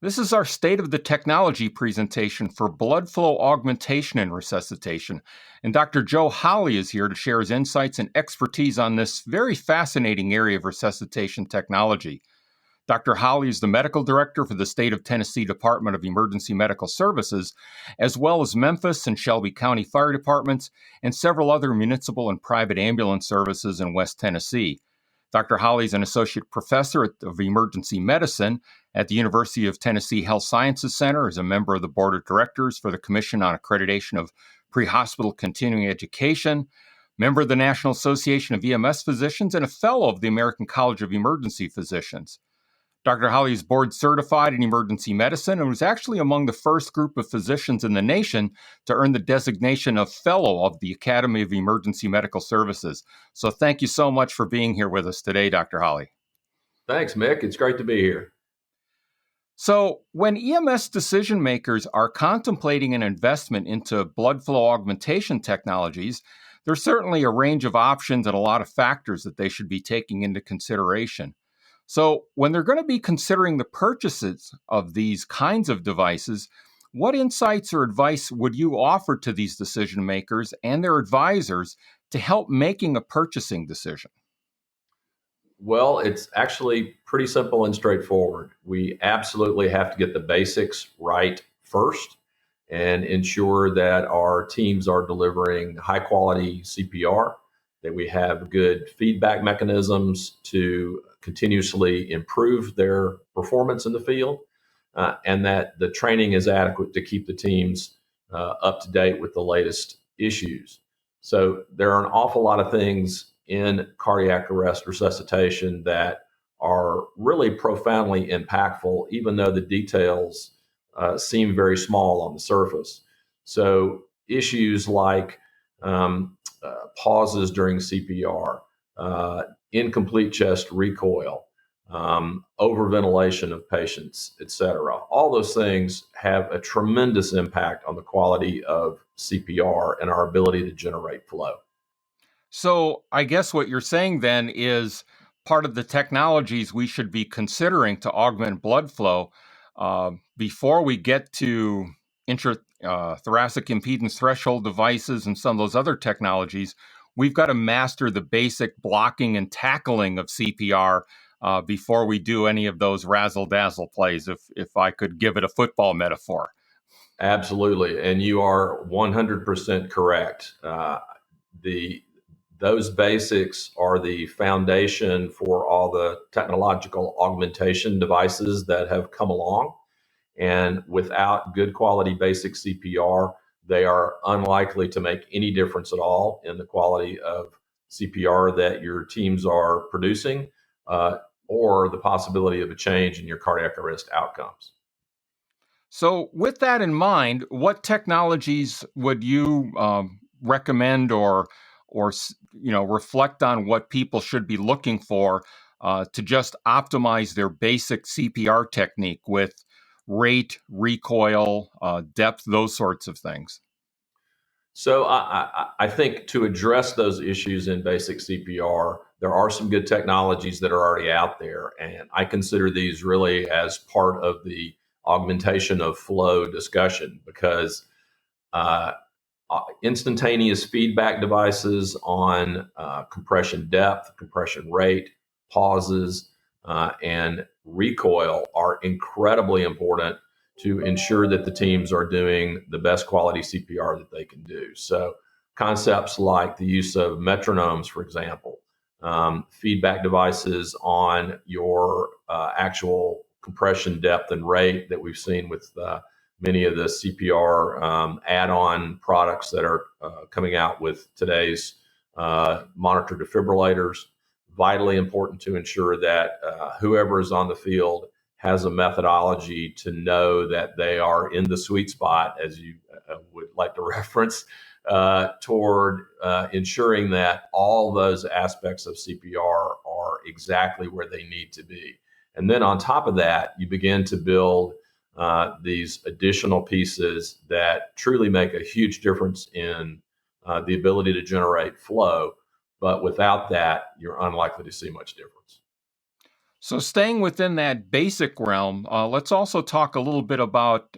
This is our State of the Technology presentation for blood flow augmentation and resuscitation. And Dr. Joe Holley is here to share his insights and expertise on this very fascinating area of resuscitation technology. Dr. Holley is the medical director for the State of Tennessee Department of Emergency Medical Services, as well as Memphis and Shelby County Fire Departments and several other municipal and private ambulance services in West Tennessee. Dr. Holley is an associate professor of emergency medicine at the University of Tennessee Health Sciences Center, is a member of the board of directors for the Commission on Accreditation of Pre-Hospital Continuing Education, member of the National Association of EMS Physicians, and a fellow of the American College of Emergency Physicians. Dr. Holley is board certified in emergency medicine and was actually among the first group of physicians in the nation to earn the designation of Fellow of the Academy of Emergency Medical Services. So thank you so much for being here with us today, Dr. Holley. Thanks, Mick. It's great to be here. So when EMS decision makers are contemplating an investment into blood flow augmentation technologies, there's certainly a range of options and a lot of factors that they should be taking into consideration. So when they're going to be considering the purchases of these kinds of devices, what insights or advice would you offer to these decision makers and their advisors to help making a purchasing decision? Well, it's actually pretty simple and straightforward. We absolutely have to get the basics right first and ensure that our teams are delivering high quality CPR, that we have good feedback mechanisms to continuously improve their performance in the field, and that the training is adequate to keep the teams up to date with the latest issues. So there are an awful lot of things in cardiac arrest resuscitation that are really profoundly impactful, even though the details seem very small on the surface. So issues like pauses during CPR, incomplete chest recoil, overventilation of patients, et cetera. All those things have a tremendous impact on the quality of CPR and our ability to generate flow. So I guess what you're saying then is part of the technologies we should be considering to augment blood flow before we get to thoracic impedance threshold devices and some of those other technologies. We've got to master the basic blocking and tackling of CPR before we do any of those razzle-dazzle plays, if I could give it a football metaphor. Absolutely, and you are 100% correct. Those basics are the foundation for all the technological augmentation devices that have come along. And without good quality basic CPR, they are unlikely to make any difference at all in the quality of CPR that your teams are producing, or the possibility of a change in your cardiac arrest outcomes. So with that in mind, what technologies would you recommend or reflect on what people should be looking for to just optimize their basic CPR technique with rate, recoil, depth, those sorts of things? So I think to address those issues in basic CPR, there are some good technologies that are already out there, and I consider these really as part of the augmentation of flow discussion, because instantaneous feedback devices on compression depth, compression rate, pauses, and recoil are incredibly important to ensure that the teams are doing the best quality CPR that they can do. So concepts like the use of metronomes, for example, feedback devices on your actual compression depth and rate that we've seen with many of the CPR add-on products that are coming out with today's monitor defibrillators. Vitally important to ensure that whoever is on the field has a methodology to know that they are in the sweet spot, as you would like to reference, toward ensuring that all those aspects of CPR are exactly where they need to be. And then on top of that, you begin to build these additional pieces that truly make a huge difference in the ability to generate flow. But without that, you're unlikely to see much difference. So, staying within that basic realm, let's also talk a little bit about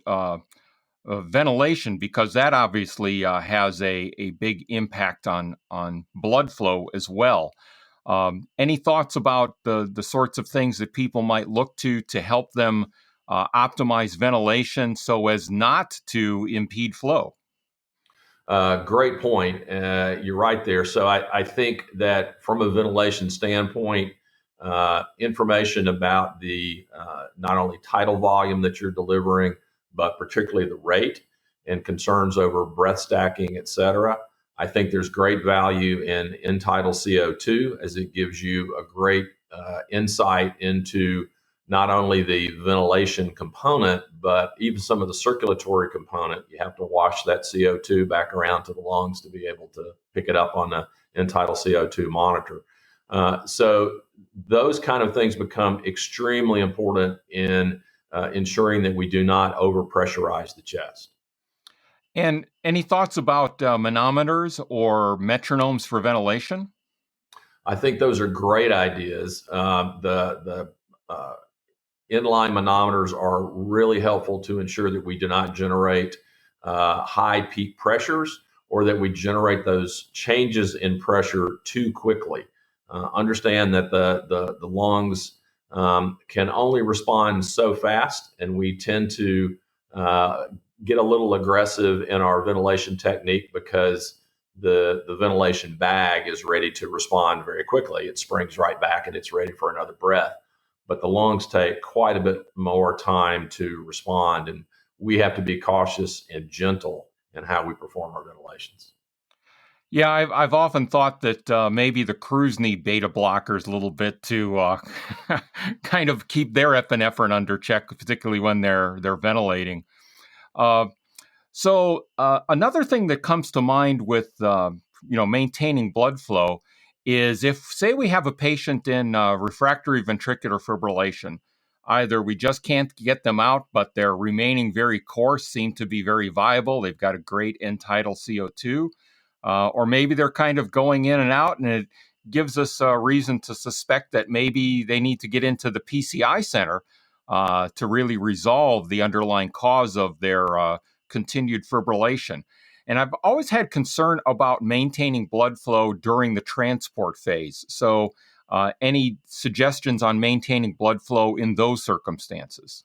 ventilation, because that obviously has a big impact on blood flow as well. Any thoughts about the sorts of things that people might look to help them optimize ventilation so as not to impede flow? Great point. You're right there. So I think that from a ventilation standpoint, information about the not only tidal volume that you're delivering, but particularly the rate and concerns over breath stacking, et cetera. I think there's great value in tidal CO2 as it gives you a great insight into not only the ventilation component, but even some of the circulatory component. You have to wash that CO2 back around to the lungs to be able to pick it up on the end-tidal CO2 monitor. So those kind of things become extremely important in ensuring that we do not overpressurize the chest. And any thoughts about manometers or metronomes for ventilation? I think those are great ideas. The inline manometers are really helpful to ensure that we do not generate high peak pressures or that we generate those changes in pressure too quickly. Understand that the lungs can only respond so fast, and we tend to uh, get a little aggressive in our ventilation technique because the ventilation bag is ready to respond very quickly. It springs right back and it's ready for another breath, but the lungs take quite a bit more time to respond, and we have to be cautious and gentle in how we perform our ventilations. Yeah, I've often thought that maybe the crews need beta blockers a little bit to kind of keep their epinephrine under check, particularly when they're ventilating. Uh, Another thing that comes to mind with maintaining blood flow is, if, say, we have a patient in refractory ventricular fibrillation. Either we just can't get them out, but they're remaining very coarse, seem to be very viable. They've got a great end-tidal CO2, or maybe they're kind of going in and out, and it gives us a reason to suspect that maybe they need to get into the PCI center to really resolve the underlying cause of their continued fibrillation. And I've always had concern about maintaining blood flow during the transport phase. So, any suggestions on maintaining blood flow in those circumstances?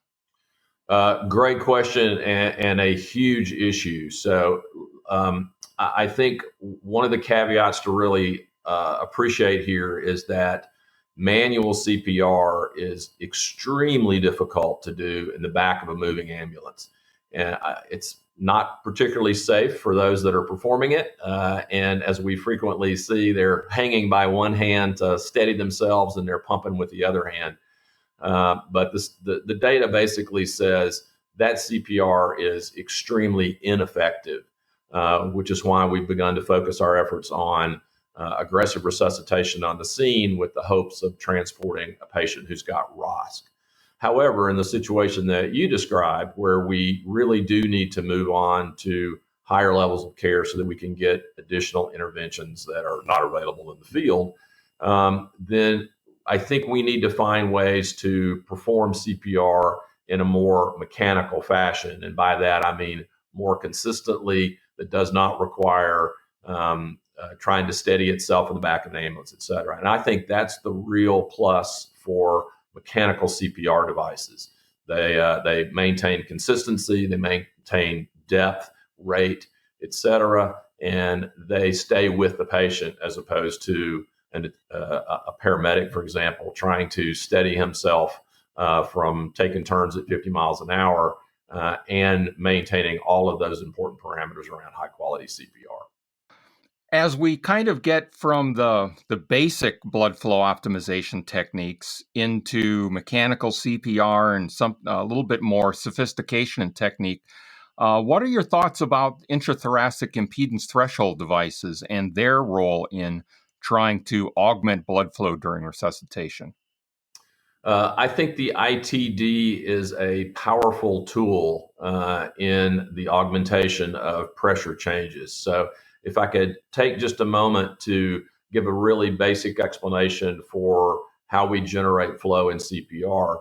Great question and a huge issue. So, I think one of the caveats to really appreciate here is that manual CPR is extremely difficult to do in the back of a moving ambulance. And it's not particularly safe for those that are performing it. And as we frequently see, they're hanging by one hand to steady themselves and they're pumping with the other hand. But the data basically says that CPR is extremely ineffective, which is why we've begun to focus our efforts on aggressive resuscitation on the scene with the hopes of transporting a patient who's got ROSC. However, in the situation that you described, where we really do need to move on to higher levels of care so that we can get additional interventions that are not available in the field, then I think we need to find ways to perform CPR in a more mechanical fashion. And by that, I mean more consistently, that does not require trying to steady itself in the back of an ambulance, et cetera. And I think that's the real plus for mechanical CPR devices. They maintain consistency, they maintain depth, rate, et cetera, and they stay with the patient as opposed to a paramedic, for example, trying to steady himself from taking turns at 50 miles an hour and maintaining all of those important parameters around high quality CPR. As we kind of get from the basic blood flow optimization techniques into mechanical CPR and some a little bit more sophistication and technique, what are your thoughts about intrathoracic impedance threshold devices and their role in trying to augment blood flow during resuscitation? I think the ITD is a powerful tool in the augmentation of pressure changes. So, if I could take just a moment to give a really basic explanation for how we generate flow in CPR,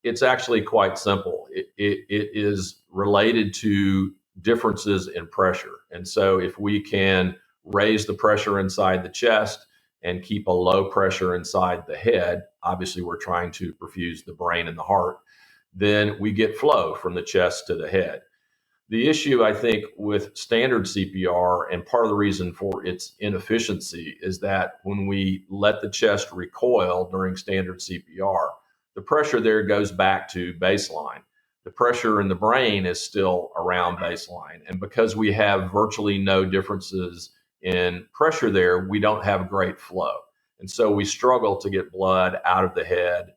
it's actually quite simple. It is related to differences in pressure. And so if we can raise the pressure inside the chest and keep a low pressure inside the head, obviously we're trying to perfuse the brain and the heart, then we get flow from the chest to the head. The issue, I think, with standard CPR, and part of the reason for its inefficiency, is that when we let the chest recoil during standard CPR, the pressure there goes back to baseline. The pressure in the brain is still around baseline. And because we have virtually no differences in pressure there, we don't have great flow. And so we struggle to get blood out of the head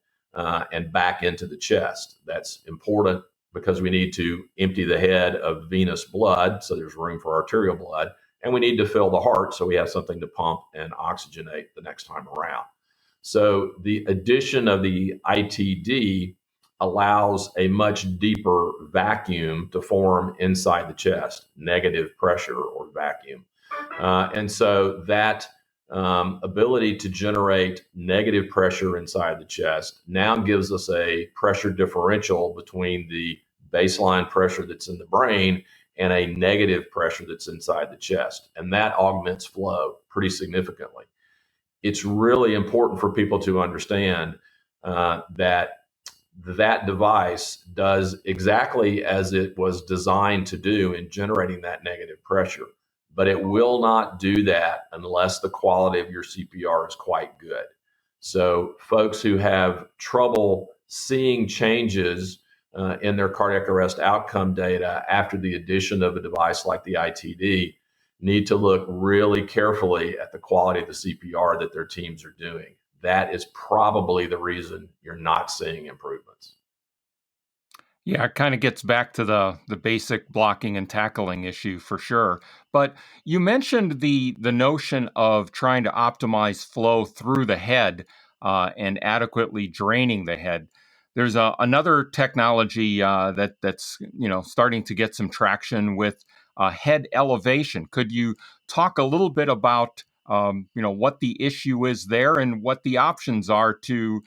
and back into the chest. That's important because we need to empty the head of venous blood so there's room for arterial blood, and we need to fill the heart so we have something to pump and oxygenate the next time around. So the addition of the ITD allows a much deeper vacuum to form inside the chest, negative pressure or vacuum. And so that ability to generate negative pressure inside the chest now gives us a pressure differential between the baseline pressure that's in the brain and a negative pressure that's inside the chest. And that augments flow pretty significantly. It's really important for people to understand that device does exactly as it was designed to do in generating that negative pressure. But it will not do that unless the quality of your CPR is quite good. So folks who have trouble seeing changes in their cardiac arrest outcome data after the addition of a device like the ITD need to look really carefully at the quality of the CPR that their teams are doing. That is probably the reason you're not seeing improvements. Yeah, it kind of gets back to the basic blocking and tackling issue for sure. But you mentioned the notion of trying to optimize flow through the head and adequately draining the head. There's another technology that's starting to get some traction with head elevation. Could you talk a little bit about what the issue is there and what the options are to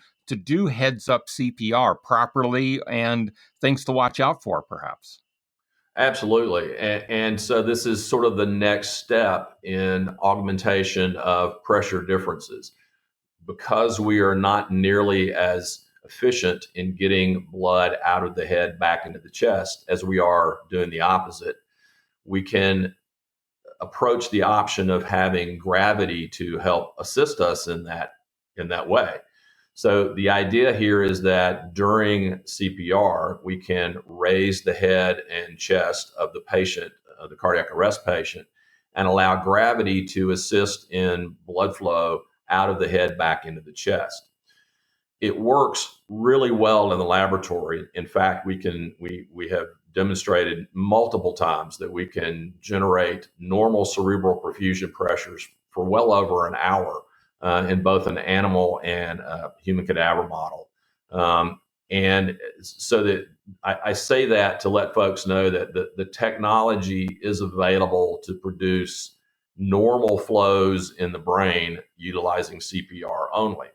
do heads up CPR properly and things to watch out for, perhaps? Absolutely. And so this is sort of the next step in augmentation of pressure differences. Because we are not nearly as efficient in getting blood out of the head back into the chest as we are doing the opposite, we can approach the option of having gravity to help assist us in that way. So the idea here is that during CPR, we can raise the head and chest of the patient, the cardiac arrest patient, and allow gravity to assist in blood flow out of the head back into the chest. It works really well in the laboratory. In fact, we have demonstrated multiple times that we can generate normal cerebral perfusion pressures for well over an hour in both an animal and human cadaver model. And so that I say that to let folks know that the technology is available to produce normal flows in the brain utilizing CPR only.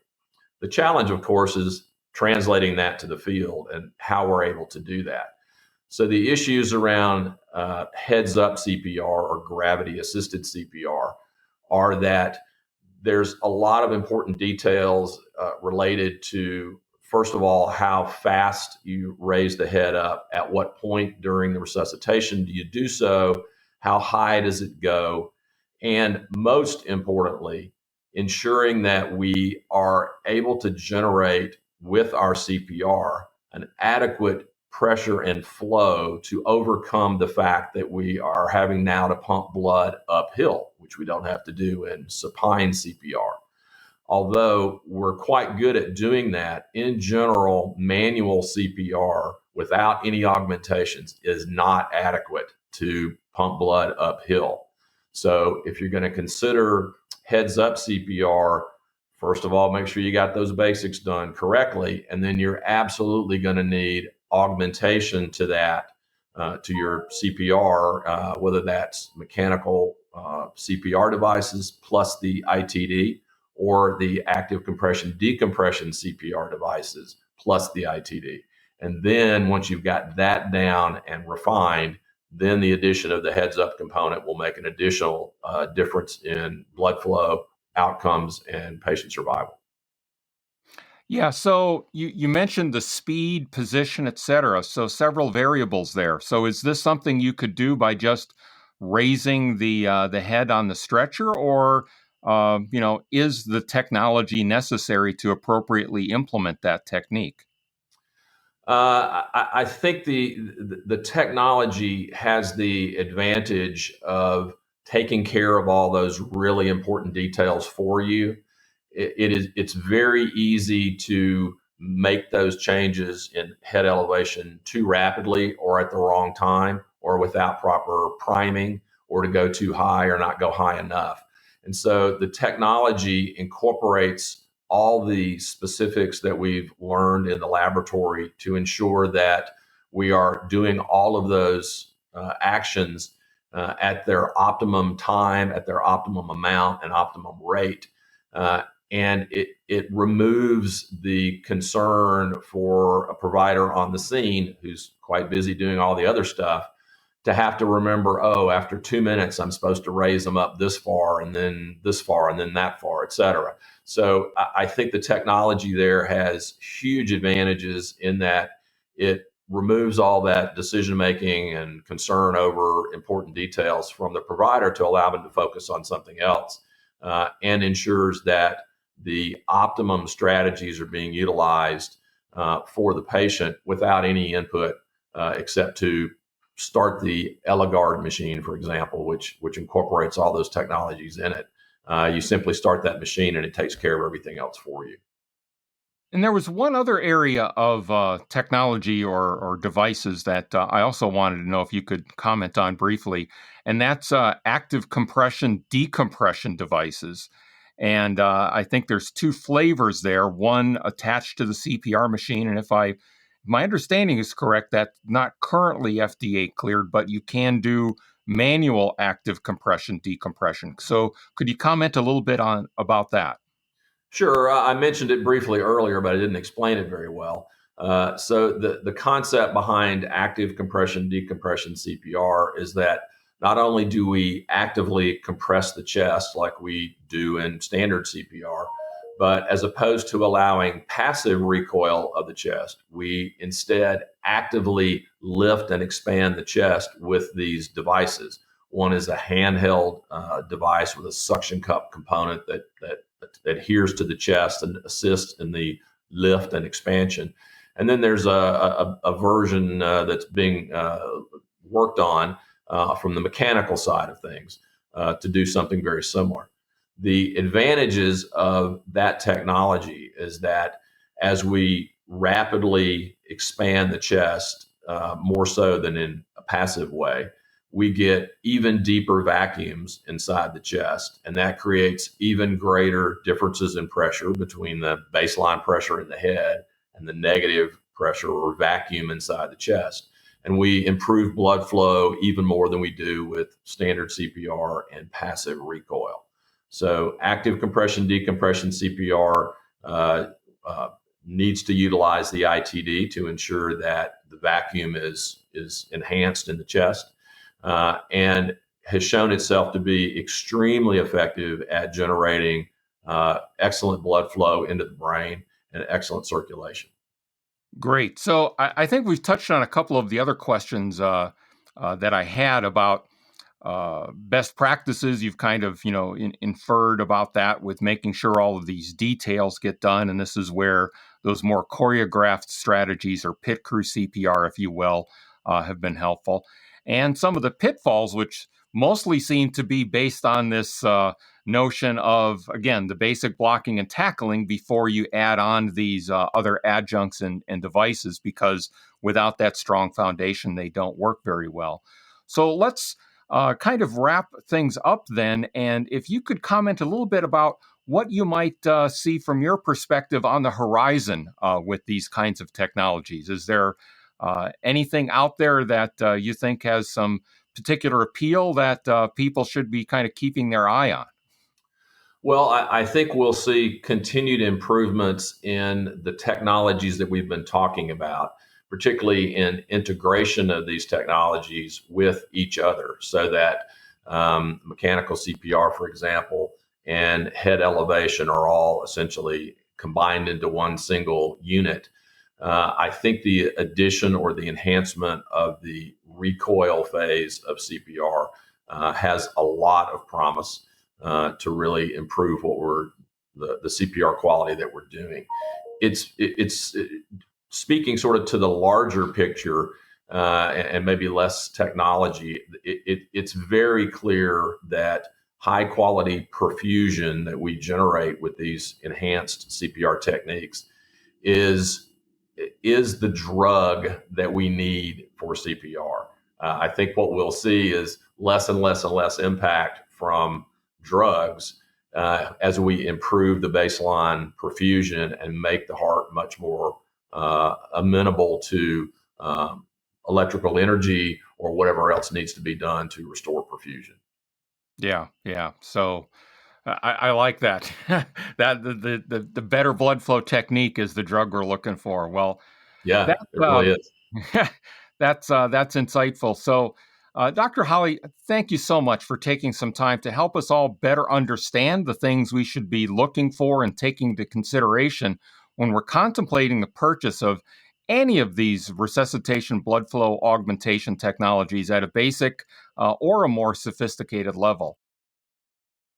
The challenge, of course, is translating that to the field and how we're able to do that. So the issues around heads up CPR or gravity assisted CPR are that there's a lot of important details related to, first of all, how fast you raise the head up, at what point during the resuscitation do you do so, how high does it go, and most importantly, ensuring that we are able to generate with our CPR an adequate pressure and flow to overcome the fact that we are having now to pump blood uphill, which we don't have to do in supine CPR. Although we're quite good at doing that, in general, manual CPR without any augmentations is not adequate to pump blood uphill. So if you're going to consider heads up CPR, first of all, make sure you got those basics done correctly. And then you're absolutely going to need augmentation to that, to your CPR, whether that's mechanical CPR devices plus the ITD, or the active compression decompression CPR devices plus the ITD. And then once you've got that down and refined, then the addition of the heads up component will make an additional difference in blood flow, outcomes, and patient survival. Yeah, so you mentioned the speed, position, et cetera. So several variables there. So is this something you could do by just raising the head on the stretcher, or is the technology necessary to appropriately implement that technique? I think the technology has the advantage of taking care of all those really important details for you. It's very easy to make those changes in head elevation too rapidly or at the wrong time or without proper priming, or to go too high or not go high enough. And so the technology incorporates all the specifics that we've learned in the laboratory to ensure that we are doing all of those actions at their optimum time, at their optimum amount and optimum rate. And it removes the concern for a provider on the scene who's quite busy doing all the other stuff to have to remember, oh, after 2 minutes, I'm supposed to raise them up this far and then this far and then that far, et cetera. So I think the technology there has huge advantages in that it removes all that decision making and concern over important details from the provider to allow them to focus on something else, and ensures that the optimum strategies are being utilized for the patient without any input except to start the Elegard machine, for example, which incorporates all those technologies in it. You simply start that machine and it takes care of everything else for you. And there was one other area of technology or devices that I also wanted to know if you could comment on briefly, and that's active compression decompression devices. And I think there's two flavors there. One attached to the CPR machine, and if my understanding is correct, that's not currently FDA cleared, but you can do manual active compression decompression. So could you comment a little bit on about that? Sure, I mentioned it briefly earlier, but I didn't explain it very well. So the concept behind active compression decompression CPR is that not only do we actively compress the chest like we do in standard CPR, but as opposed to allowing passive recoil of the chest, we instead actively lift and expand the chest with these devices. One is a handheld device with a suction cup component that adheres to the chest and assists in the lift and expansion. And then there's a version that's being worked on from the mechanical side of things to do something very similar. The advantages of that technology is that as we rapidly expand the chest, more so than in a passive way, we get even deeper vacuums inside the chest. And that creates even greater differences in pressure between the baseline pressure in the head and the negative pressure or vacuum inside the chest. And we improve blood flow even more than we do with standard CPR and passive recoil. So active compression decompression CPR needs to utilize the ITD to ensure that the vacuum is enhanced in the chest, and has shown itself to be extremely effective at generating excellent blood flow into the brain and excellent circulation. Great. So I think we've touched on a couple of the other questions that I had about best practices. You've kind of, inferred about that with making sure all of these details get done. And this is where those more choreographed strategies or pit crew CPR, if you will, have been helpful. And some of the pitfalls, which mostly seem to be based on this notion of, again, the basic blocking and tackling before you add on these other adjuncts and devices, because without that strong foundation, they don't work very well. So let's kind of wrap things up then. And if you could comment a little bit about what you might see from your perspective on the horizon with these kinds of technologies. Is there anything out there that you think has some particular appeal that people should be kind of keeping their eye on? Well, I think we'll see continued improvements in the technologies that we've been talking about, particularly in integration of these technologies with each other, so that mechanical CPR, for example, and head elevation are all essentially combined into one single unit. I think the addition or the enhancement of the recoil phase of CPR has a lot of promise to really improve the CPR quality that we're doing. It's speaking sort of to the larger picture and maybe less technology. It's very clear that high quality perfusion that we generate with these enhanced CPR techniques is the drug that we need for CPR. I think what we'll see is less and less and less impact from drugs as we improve the baseline perfusion and make the heart much more amenable to electrical energy or whatever else needs to be done to restore perfusion. Yeah, yeah. So I like that. That the better blood flow technique is the drug we're looking for. Well, Yeah, that's it really is. that's insightful. So, Dr. Holley, thank you so much for taking some time to help us all better understand the things we should be looking for and taking into consideration when we're contemplating the purchase of any of these resuscitation blood flow augmentation technologies at a basic or a more sophisticated level.